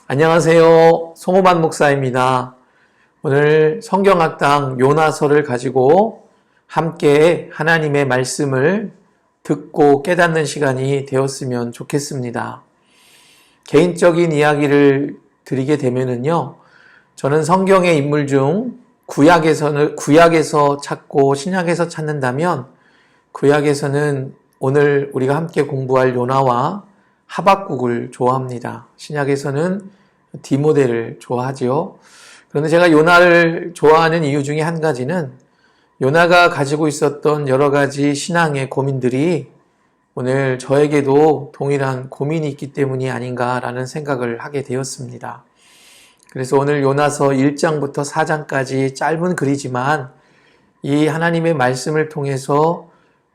안녕하세요. 송호만 목사입니다. 오늘 성경학당 요나서를 가지고 함께 하나님의 말씀을 듣고 깨닫는 시간이 되었으면 좋겠습니다. 개인적인 이야기를 드리게 되면은요, 저는 성경의 인물 중 구약에서 찾고 신약에서 찾는다면 구약에서는 오늘 우리가 함께 공부할 요나와 하박국을 좋아합니다. 신약에서는 디모데를 좋아하지요. 그런데 제가 요나를 좋아하는 이유 중에 한 가지는 요나가 가지고 있었던 여러 가지 신앙의 고민들이 오늘 저에게도 동일한 고민이 있기 때문이 아닌가라는 생각을 하게 되었습니다. 그래서 오늘 요나서 1장부터 4장까지 짧은 글이지만 이 하나님의 말씀을 통해서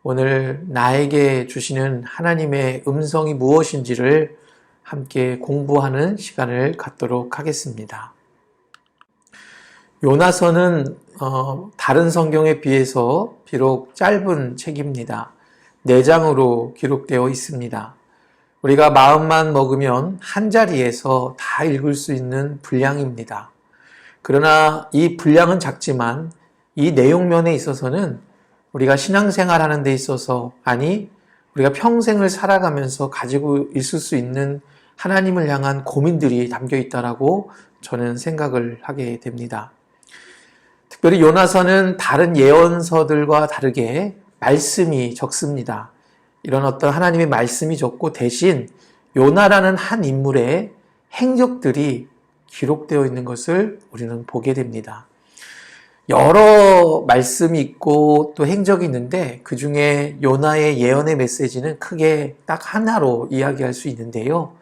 오늘 나에게 주시는 하나님의 음성이 무엇인지를 함께 공부하는 시간을 갖도록 하겠습니다. 요나서는 다른 성경에 비해서 비록 짧은 책입니다. 4장으로 기록되어 있습니다. 우리가 마음만 먹으면 한 자리에서 다 읽을 수 있는 분량입니다. 그러나 이 분량은 작지만 이 내용면에 있어서는 우리가 신앙생활하는 데 있어서, 아니 우리가 평생을 살아가면서 가지고 있을 수 있는 하나님을 향한 고민들이 담겨 있다라고 저는 생각을 하게 됩니다. 특별히 요나서는 다른 예언서들과 다르게 말씀이 적습니다. 이런 어떤 하나님의 말씀이 적고 대신 요나라는 한 인물의 행적들이 기록되어 있는 것을 우리는 보게 됩니다. 여러 말씀이 있고 또 행적이 있는데 그 중에 요나의 예언의 메시지는 크게 딱 하나로 이야기할 수 있는데요.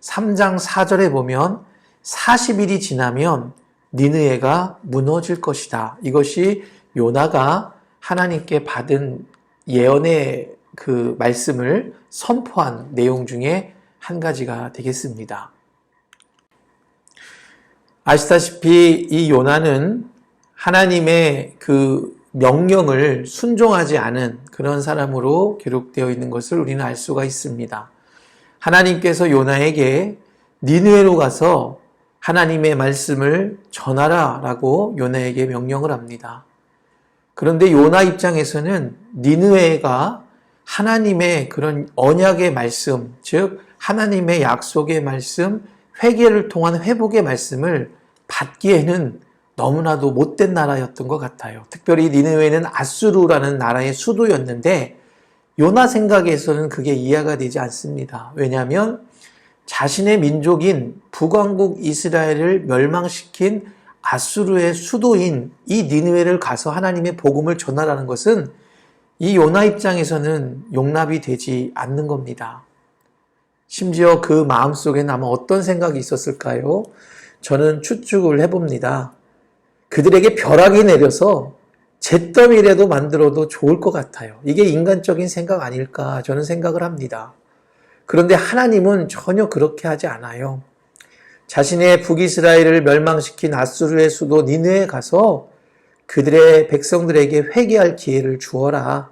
3장 4절에 보면 40일이 지나면 니느웨가 무너질 것이다. 이것이 요나가 하나님께 받은 예언의 그 말씀을 선포한 내용 중에 한 가지가 되겠습니다. 아시다시피 이 요나는 하나님의 그 명령을 순종하지 않은 그런 사람으로 기록되어 있는 것을 우리는 알 수가 있습니다. 하나님께서 요나에게 니느웨로 가서 하나님의 말씀을 전하라 라고 요나에게 명령을 합니다. 그런데 요나 입장에서는 니느웨가 하나님의 그런 언약의 말씀, 즉 하나님의 약속의 말씀, 회개를 통한 회복의 말씀을 받기에는 너무나도 못된 나라였던 것 같아요. 특별히 니느웨는 아수르라는 나라의 수도였는데 요나 생각에서는 그게 이해가 되지 않습니다. 왜냐하면 자신의 민족인 북왕국 이스라엘을 멸망시킨 아수르의 수도인 이 니느웨를 가서 하나님의 복음을 전하라는 것은 이 요나 입장에서는 용납이 되지 않는 겁니다. 심지어 그 마음속에는 아마 어떤 생각이 있었을까요? 저는 추측을 해봅니다. 그들에게 벼락이 내려서 잿더미라도 만들어도 좋을 것 같아요. 이게 인간적인 생각 아닐까 저는 생각을 합니다. 그런데 하나님은 전혀 그렇게 하지 않아요. 자신의 북이스라엘을 멸망시킨 아수르의 수도 니느웨에 가서 그들의 백성들에게 회개할 기회를 주어라.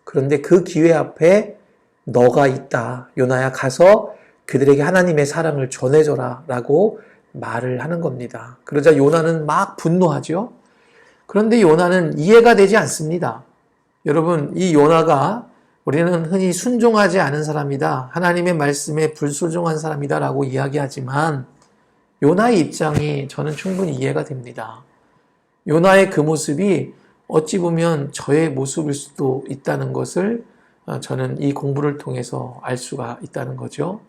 그런데 그 기회 앞에 너가 있다. 요나야 가서 그들에게 하나님의 사랑을 전해줘라 라고 말을 하는 겁니다. 그러자 요나는 막 분노하죠. 그런데 요나는 이해가 되지 않습니다. 여러분, 이 요나가 우리는 흔히 순종하지 않은 사람이다, 하나님의 말씀에 불순종한 사람이다 라고 이야기하지만 요나의 입장이 저는 충분히 이해가 됩니다. 요나의 그 모습이 어찌 보면 저의 모습일 수도 있다는 것을 저는 이 공부를 통해서 알 수가 있다는 거죠.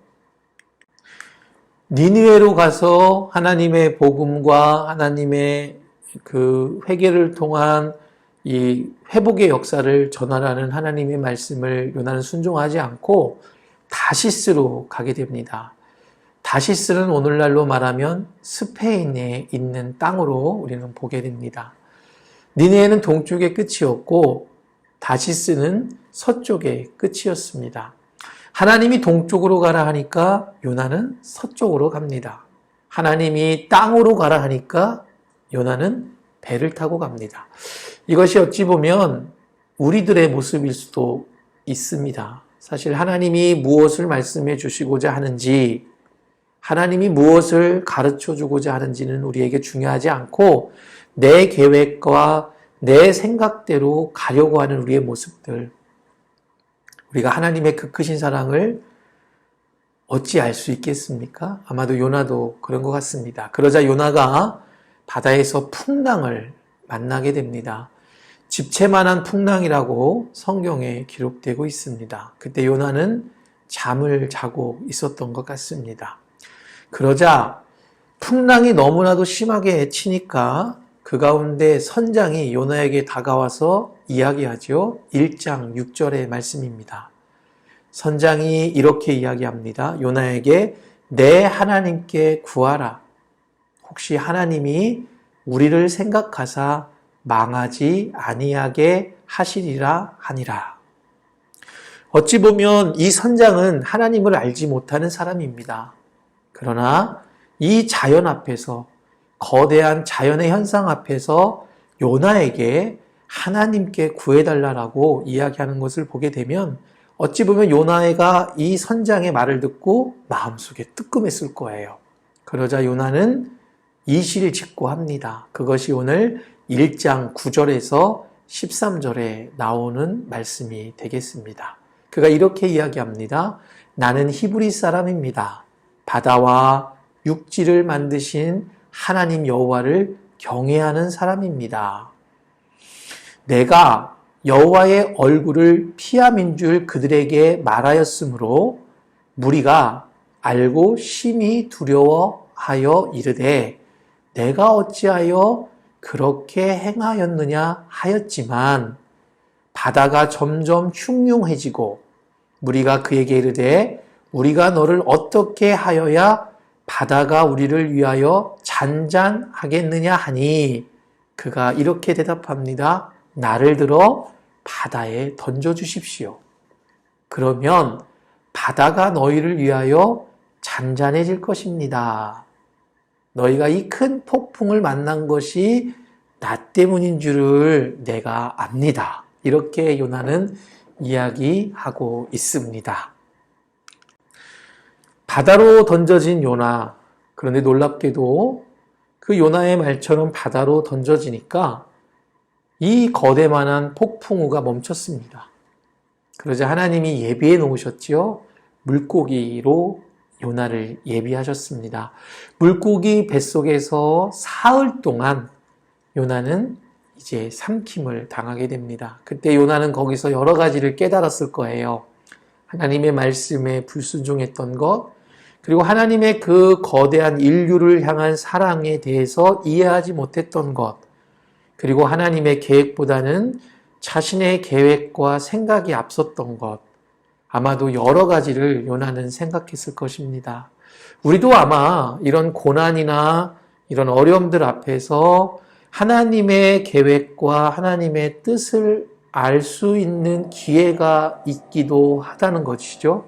니느웨로 가서 하나님의 복음과 하나님의 그 회개를 통한 이 회복의 역사를 전하라는 하나님의 말씀을 요나는 순종하지 않고 다시스로 가게 됩니다. 다시스는 오늘날로 말하면 스페인에 있는 땅으로 우리는 보게 됩니다. 니느웨는 동쪽의 끝이었고 다시스는 서쪽의 끝이었습니다. 하나님이 동쪽으로 가라 하니까 요나는 서쪽으로 갑니다. 하나님이 땅으로 가라 하니까 요나는 배를 타고 갑니다. 이것이 어찌 보면 우리들의 모습일 수도 있습니다. 사실 하나님이 무엇을 말씀해 주시고자 하는지 하나님이 무엇을 가르쳐 주고자 하는지는 우리에게 중요하지 않고 내 계획과 내 생각대로 가려고 하는 우리의 모습들, 우리가 하나님의 그 크신 사랑을 어찌 알 수 있겠습니까? 아마도 요나도 그런 것 같습니다. 그러자 요나가 바다에서 풍랑을 만나게 됩니다. 집채만한 풍랑이라고 성경에 기록되고 있습니다. 그때 요나는 잠을 자고 있었던 것 같습니다. 그러자 풍랑이 너무나도 심하게 치니까 그 가운데 선장이 요나에게 다가와서 이야기하죠. 1장 6절의 말씀입니다. 선장이 이렇게 이야기합니다. 요나에게 내 하나님께 구하라. 혹시 하나님이 우리를 생각하사 망하지 아니하게 하시리라 하니라. 어찌 보면 이 선장은 하나님을 알지 못하는 사람입니다. 그러나 이 자연 앞에서, 거대한 자연의 현상 앞에서 요나에게 하나님께 구해달라고 이야기하는 것을 보게 되면 어찌 보면 요나가 이 선장의 말을 듣고 마음속에 뜨끔했을 거예요. 그러자 요나는 이실직고합니다. 그것이 오늘 1장 9절에서 13절에 나오는 말씀이 되겠습니다. 그가 이렇게 이야기합니다. 나는 히브리 사람입니다. 바다와 육지를 만드신 하나님 여호와를 경외하는 사람입니다. 내가 여호와의 얼굴을 피함인 줄 그들에게 말하였으므로 무리가 알고 심히 두려워하여 이르되 내가 어찌하여 그렇게 행하였느냐 하였지만 바다가 점점 흉흉해지고 무리가 그에게 이르되 우리가 너를 어떻게 하여야 바다가 우리를 위하여 잔잔하겠느냐 하니 그가 이렇게 대답합니다. 나를 들어 바다에 던져주십시오. 그러면 바다가 너희를 위하여 잔잔해질 것입니다. 너희가 이 큰 폭풍을 만난 것이 나 때문인 줄을 내가 압니다. 이렇게 요나는 이야기하고 있습니다. 바다로 던져진 요나, 그런데 놀랍게도 그 요나의 말처럼 바다로 던져지니까 이 거대만한 폭풍우가 멈췄습니다. 그러자 하나님이 예비해 놓으셨지요. 물고기로 요나를 예비하셨습니다. 물고기 뱃속에서 사흘 동안 요나는 이제 삼킴을 당하게 됩니다. 그때 요나는 거기서 여러 가지를 깨달았을 거예요. 하나님의 말씀에 불순종했던 것, 그리고 하나님의 그 거대한 인류를 향한 사랑에 대해서 이해하지 못했던 것, 그리고 하나님의 계획보다는 자신의 계획과 생각이 앞섰던 것, 아마도 여러 가지를 요나는 생각했을 것입니다. 우리도 아마 이런 고난이나 이런 어려움들 앞에서 하나님의 계획과 하나님의 뜻을 알 수 있는 기회가 있기도 하다는 것이죠.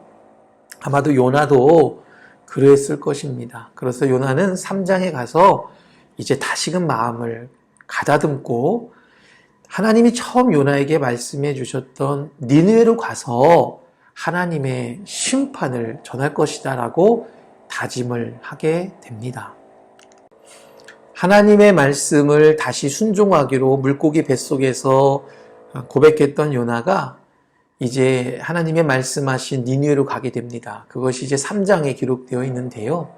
아마도 요나도 그랬을 것입니다. 그래서 요나는 3장에 가서 이제 다시금 마음을 가다듬고 하나님이 처음 요나에게 말씀해 주셨던 니느웨로 가서 하나님의 심판을 전할 것이다 라고 다짐을 하게 됩니다. 하나님의 말씀을 다시 순종하기로 물고기 뱃속에서 고백했던 요나가 이제 하나님의 말씀하신 니느웨로 가게 됩니다. 그것이 이제 3장에 기록되어 있는데요.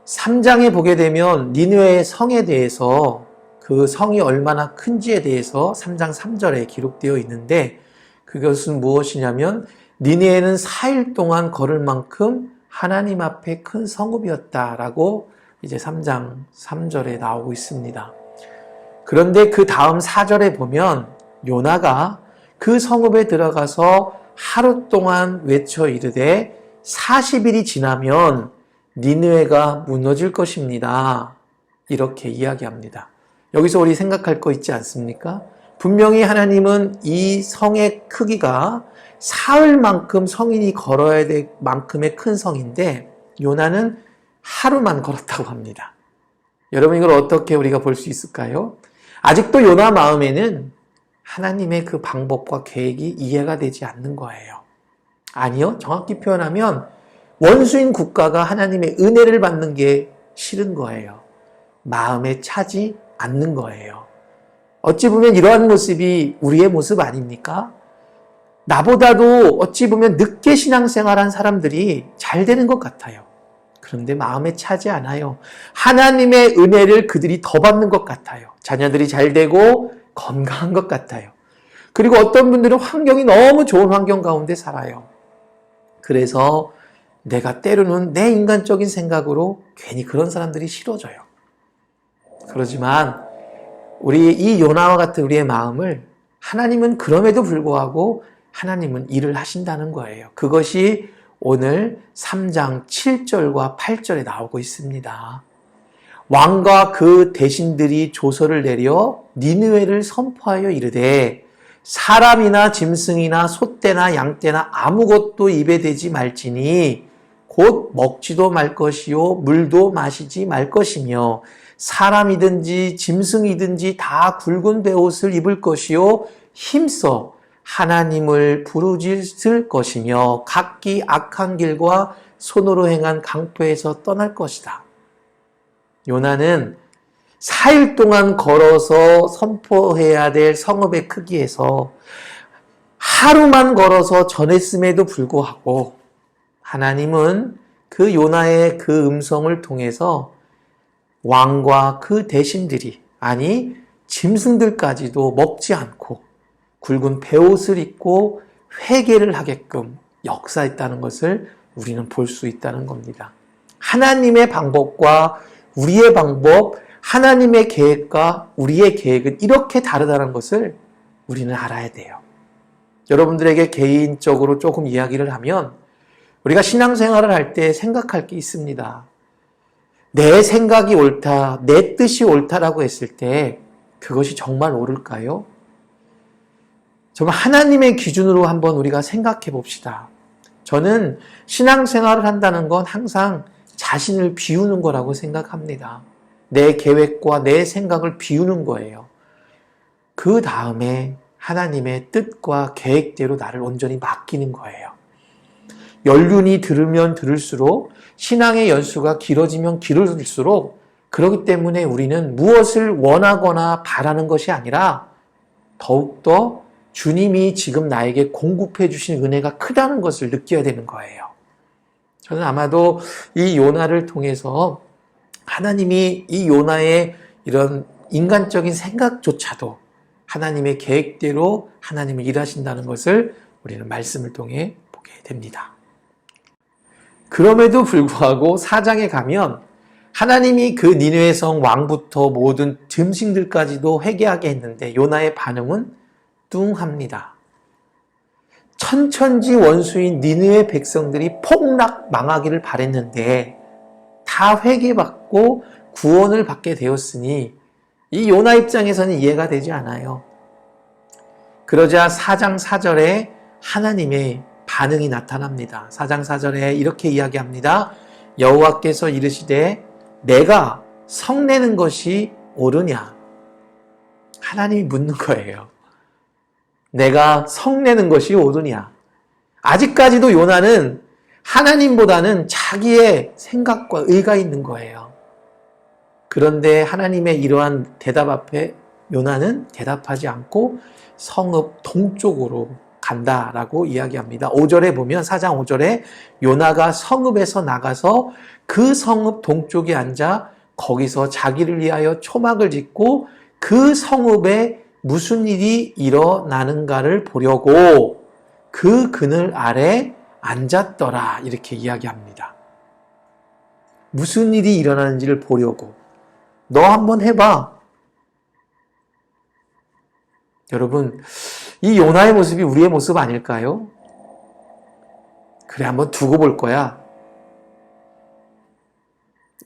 3장에 보게 되면 니느웨의 성에 대해서 그 성이 얼마나 큰지에 대해서 3장 3절에 기록되어 있는데 그것은 무엇이냐면 니느웨는 4일 동안 걸을 만큼 하나님 앞에 큰 성읍이었다라고 이제 3장 3절에 나오고 있습니다. 그런데 그 다음 4절에 보면 요나가 그 성읍에 들어가서 하루 동안 외쳐 이르되 40일이 지나면 니느웨가 무너질 것입니다. 이렇게 이야기합니다. 여기서 우리 생각할 거 있지 않습니까? 분명히 하나님은 이 성의 크기가 사흘만큼 성인이 걸어야 될 만큼의 큰 성인데 요나는 하루만 걸었다고 합니다. 여러분 이걸 어떻게 우리가 볼 수 있을까요? 아직도 요나 마음에는 하나님의 그 방법과 계획이 이해가 되지 않는 거예요. 아니요. 정확히 표현하면 원수인 국가가 하나님의 은혜를 받는 게 싫은 거예요. 마음에 차지 않는 거예요. 어찌 보면 이러한 모습이 우리의 모습 아닙니까? 나보다도 어찌 보면 늦게 신앙생활한 사람들이 잘 되는 것 같아요. 그런데 마음에 차지 않아요. 하나님의 은혜를 그들이 더 받는 것 같아요. 자녀들이 잘 되고 건강한 것 같아요. 그리고 어떤 분들은 환경이 너무 좋은 환경 가운데 살아요. 그래서 내가 때로는 내 인간적인 생각으로 괜히 그런 사람들이 싫어져요. 그렇지만 우리 이 요나와 같은 우리의 마음을 하나님은 그럼에도 불구하고 하나님은 일을 하신다는 거예요. 그것이 오늘 3장 7절과 8절에 나오고 있습니다. 왕과 그 대신들이 조서를 내려 니느웨를 선포하여 이르되 사람이나 짐승이나 소떼나 양떼나 아무것도 입에 대지 말지니 곧 먹지도 말 것이요 물도 마시지 말 것이며 사람이든지 짐승이든지 다 굵은 베옷을 입을 것이요 힘써 하나님을 부르짖을 것이며 각기 악한 길과 손으로 행한 강포에서 떠날 것이다. 요나는 4일 동안 걸어서 선포해야 될 성읍의 크기에서 하루만 걸어서 전했음에도 불구하고 하나님은 그 요나의 그 음성을 통해서 왕과 그 대신들이, 아니 짐승들까지도 먹지 않고 굵은 베옷을 입고 회개를 하게끔 역사했다는 것을 우리는 볼 수 있다는 겁니다. 하나님의 방법과 우리의 방법, 하나님의 계획과 우리의 계획은 이렇게 다르다는 것을 우리는 알아야 돼요. 여러분들에게 개인적으로 조금 이야기를 하면 우리가 신앙생활을 할 때 생각할 게 있습니다. 내 생각이 옳다, 내 뜻이 옳다라고 했을 때 그것이 정말 옳을까요? 정말 하나님의 기준으로 한번 우리가 생각해 봅시다. 저는 신앙생활을 한다는 건 항상 자신을 비우는 거라고 생각합니다. 내 계획과 내 생각을 비우는 거예요. 그 다음에 하나님의 뜻과 계획대로 나를 온전히 맡기는 거예요. 연륜이 들으면 들을수록 신앙의 연수가 길어지면 길어질수록 그렇기 때문에 우리는 무엇을 원하거나 바라는 것이 아니라 더욱더 주님이 지금 나에게 공급해 주신 은혜가 크다는 것을 느껴야 되는 거예요. 저는 아마도 이 요나를 통해서 하나님이 이 요나의 이런 인간적인 생각조차도 하나님의 계획대로 하나님이 일하신다는 것을 우리는 말씀을 통해 보게 됩니다. 그럼에도 불구하고 4장에 가면 하나님이 그 니느웨 성 왕부터 모든 짐승들까지도 회개하게 했는데 요나의 반응은 뚱합니다. 천천지 원수인 니느웨 백성들이 폭락 망하기를 바랬는데 다 회개받고 구원을 받게 되었으니 이 요나 입장에서는 이해가 되지 않아요. 그러자 4장 4절에 하나님의 반응이 나타납니다. 4장 4절에 이렇게 이야기합니다. 여호와께서 이르시되 내가 성내는 것이 옳으냐? 하나님이 묻는 거예요. 내가 성내는 것이 옳으냐? 아직까지도 요나는 하나님보다는 자기의 생각과 의가 있는 거예요. 그런데 하나님의 이러한 대답 앞에 요나는 대답하지 않고 성읍 동쪽으로 간다라고 이야기합니다. 5절에 보면 4장 5절에 요나가 성읍에서 나가서 그 성읍 동쪽에 앉아 거기서 자기를 위하여 초막을 짓고 그 성읍에 무슨 일이 일어나는가를 보려고 그 그늘 아래 앉았더라 이렇게 이야기합니다. 무슨 일이 일어나는지를 보려고. 너 한번 해봐. 여러분, 이 요나의 모습이 우리의 모습 아닐까요? 그래, 한번 두고 볼 거야.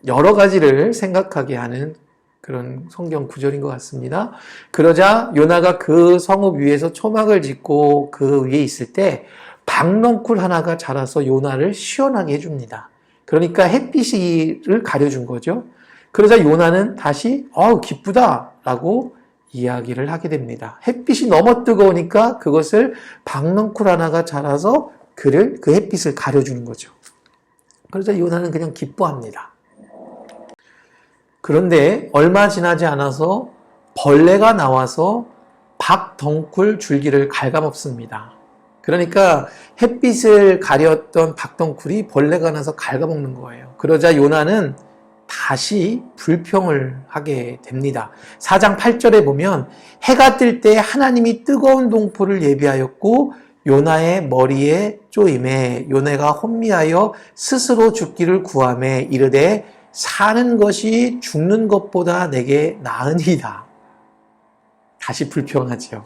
여러 가지를 생각하게 하는 그런 성경 구절인 것 같습니다. 그러자 요나가 그 성읍 위에서 초막을 짓고 그 위에 있을 때 박넝쿨 하나가 자라서 요나를 시원하게 해줍니다. 그러니까 햇빛을 가려준 거죠. 그러자 요나는 다시 기쁘다 라고 이야기를 하게 됩니다. 햇빛이 너무 뜨거우니까 그것을 박넝쿨 하나가 자라서 그 햇빛을 가려주는 거죠. 그러자 요나는 그냥 기뻐합니다. 그런데 얼마 지나지 않아서 벌레가 나와서 박덩굴 줄기를 갉아먹습니다. 그러니까 햇빛을 가렸던 박덩굴이 벌레가 나서 갉아먹는 거예요. 그러자 요나는 다시 불평을 하게 됩니다. 4장 8절에 보면 해가 뜰 때 하나님이 뜨거운 동포를 예비하였고 요나의 머리에 쪼임에 요나가 혼미하여 스스로 죽기를 구하매 이르되 사는 것이 죽는 것보다 내게 나으니이다. 다시 불평하죠.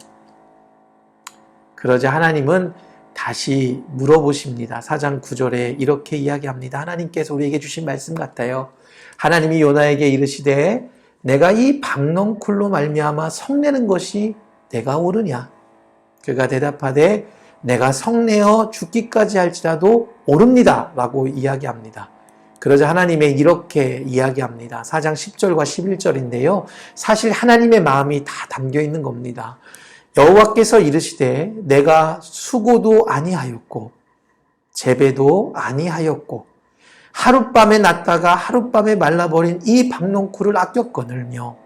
그러자 하나님은 다시 물어보십니다. 4장 9절에 이렇게 이야기합니다. 하나님께서 우리에게 주신 말씀 같아요. 하나님이 요나에게 이르시되 내가 이 박넝쿨로 말미암아 성내는 것이 내가 옳으냐? 그가 대답하되 내가 성내어 죽기까지 할지라도 옳습니다. 라고 이야기합니다. 그러자 하나님이 이렇게 이야기합니다. 4장 10절과 11절인데요. 사실 하나님의 마음이 다 담겨 있는 겁니다. 여호와께서 이르시되 내가 수고도 아니하였고 재배도 아니하였고 하룻밤에 났다가 하룻밤에 말라버린 이 박넝쿨을 아꼈거늘며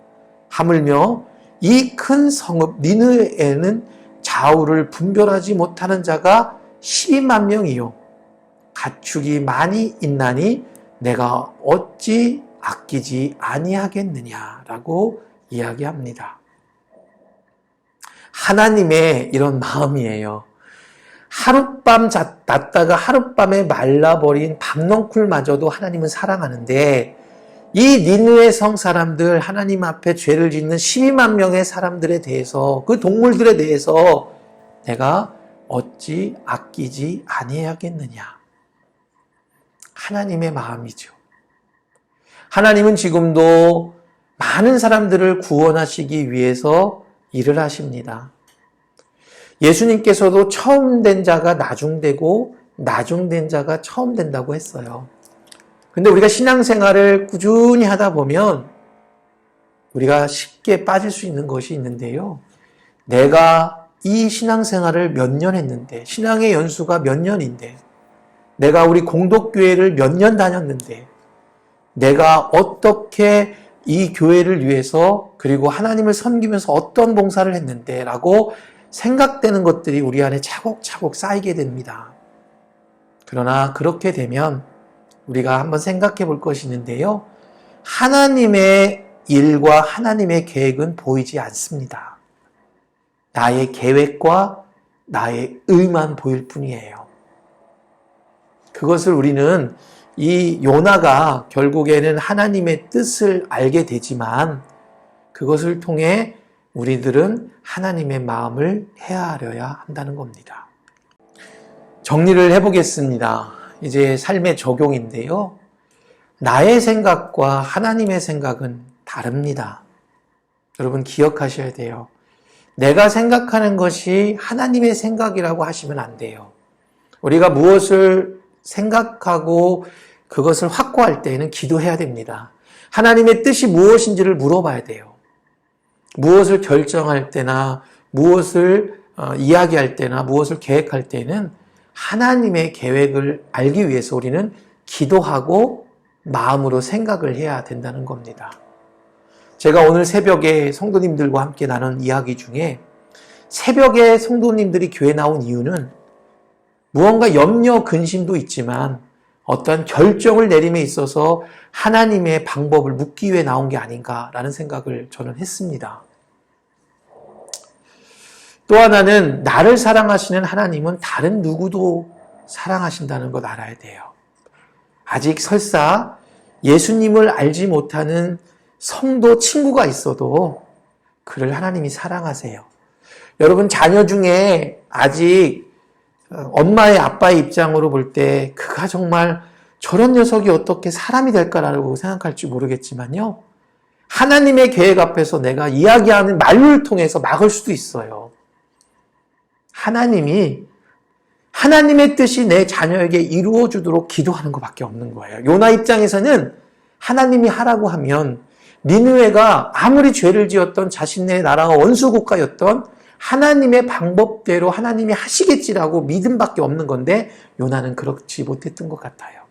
하물며 이 큰 성읍 니느웨에는 좌우를 분별하지 못하는 자가 12만 명이요 가축이 많이 있나니 내가 어찌 아끼지 아니하겠느냐라고 이야기합니다. 하나님의 이런 마음이에요. 하룻밤 났다가 하룻밤에 말라버린 박넝쿨마저도 하나님은 사랑하는데 이 니느웨 성 사람들 하나님 앞에 죄를 짓는 12만 명의 사람들에 대해서 그 동물들에 대해서 내가 어찌 아끼지 아니하겠느냐. 하나님의 마음이죠. 하나님은 지금도 많은 사람들을 구원하시기 위해서 일을 하십니다. 예수님께서도 처음 된 자가 나중되고 나중된 자가 처음 된다고 했어요. 근데 우리가 신앙생활을 꾸준히 하다 보면 우리가 쉽게 빠질 수 있는 것이 있는데요. 내가 이 신앙생활을 몇 년 했는데, 신앙의 연수가 몇 년인데, 내가 우리 공덕교회를 몇 년 다녔는데, 내가 어떻게 이 교회를 위해서 그리고 하나님을 섬기면서 어떤 봉사를 했는데 라고 생각되는 것들이 우리 안에 차곡차곡 쌓이게 됩니다. 그러나 그렇게 되면 우리가 한번 생각해 볼 것이 있는데요. 하나님의 일과 하나님의 계획은 보이지 않습니다. 나의 계획과 나의 의만 보일 뿐이에요. 그것을 우리는 이 요나가 결국에는 하나님의 뜻을 알게 되지만 그것을 통해 우리들은 하나님의 마음을 헤아려야 한다는 겁니다. 정리를 해보겠습니다. 이제 삶의 적용인데요. 나의 생각과 하나님의 생각은 다릅니다. 여러분 기억하셔야 돼요. 내가 생각하는 것이 하나님의 생각이라고 하시면 안 돼요. 우리가 무엇을 생각하고 그것을 확고할 때에는 기도해야 됩니다. 하나님의 뜻이 무엇인지를 물어봐야 돼요. 무엇을 결정할 때나 무엇을 이야기할 때나 무엇을 계획할 때는 하나님의 계획을 알기 위해서 우리는 기도하고 마음으로 생각을 해야 된다는 겁니다. 제가 오늘 새벽에 성도님들과 함께 나눈 이야기 중에 새벽에 성도님들이 교회 나온 이유는 무언가 염려, 근심도 있지만 어떤 결정을 내림에 있어서 하나님의 방법을 묻기 위해 나온 게 아닌가라는 생각을 저는 했습니다. 또 하나는 나를 사랑하시는 하나님은 다른 누구도 사랑하신다는 것 알아야 돼요. 아직 설사 예수님을 알지 못하는 성도 친구가 있어도 그를 하나님이 사랑하세요. 여러분 자녀 중에 아직 엄마의 아빠의 입장으로 볼 때 그가 정말 저런 녀석이 어떻게 사람이 될까라고 생각할지 모르겠지만요. 하나님의 계획 앞에서 내가 이야기하는 말을 통해서 막을 수도 있어요. 하나님이 하나님의 뜻이 내 자녀에게 이루어지도록 기도하는 것밖에 없는 거예요. 요나 입장에서는 하나님이 하라고 하면 니느웨가 아무리 죄를 지었던 자신의 나라가 원수국가였던 하나님의 방법대로 하나님이 하시겠지라고 믿음밖에 없는 건데 요나는 그렇지 못했던 것 같아요.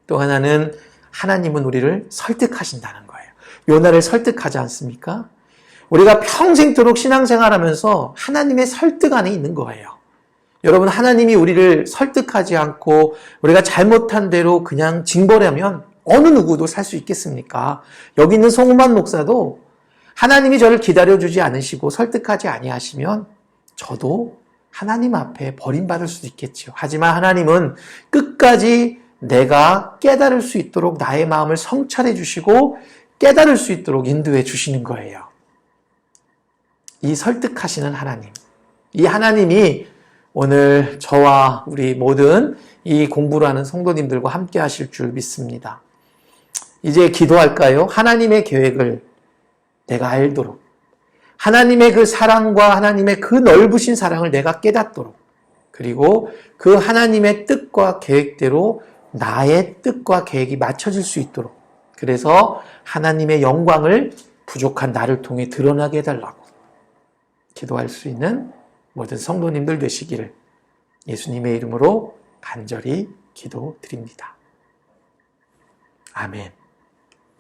또 하나는 하나님은 우리를 설득하신다는 거예요. 요나를 설득하지 않습니까? 우리가 평생도록 신앙생활하면서 하나님의 설득 안에 있는 거예요. 여러분, 하나님이 우리를 설득하지 않고 우리가 잘못한 대로 그냥 징벌하면 어느 누구도 살 수 있겠습니까? 여기 있는 송만 목사도 하나님이 저를 기다려주지 않으시고 설득하지 아니하시면 저도 하나님 앞에 버림받을 수도 있겠죠. 하지만 하나님은 끝까지 내가 깨달을 수 있도록 나의 마음을 성찰해 주시고 깨달을 수 있도록 인도해 주시는 거예요. 이 설득하시는 하나님, 이 하나님이 오늘 저와 우리 모든 이 공부를 하는 성도님들과 함께 하실 줄 믿습니다. 이제 기도할까요? 하나님의 계획을 내가 알도록, 하나님의 그 사랑과 하나님의 그 넓으신 사랑을 내가 깨닫도록, 그리고 그 하나님의 뜻과 계획대로 나의 뜻과 계획이 맞춰질 수 있도록, 그래서 하나님의 영광을 부족한 나를 통해 드러나게 해달라고 기도할 수 있는 모든 성도님들 되시기를 예수님의 이름으로 간절히 기도드립니다. 아멘.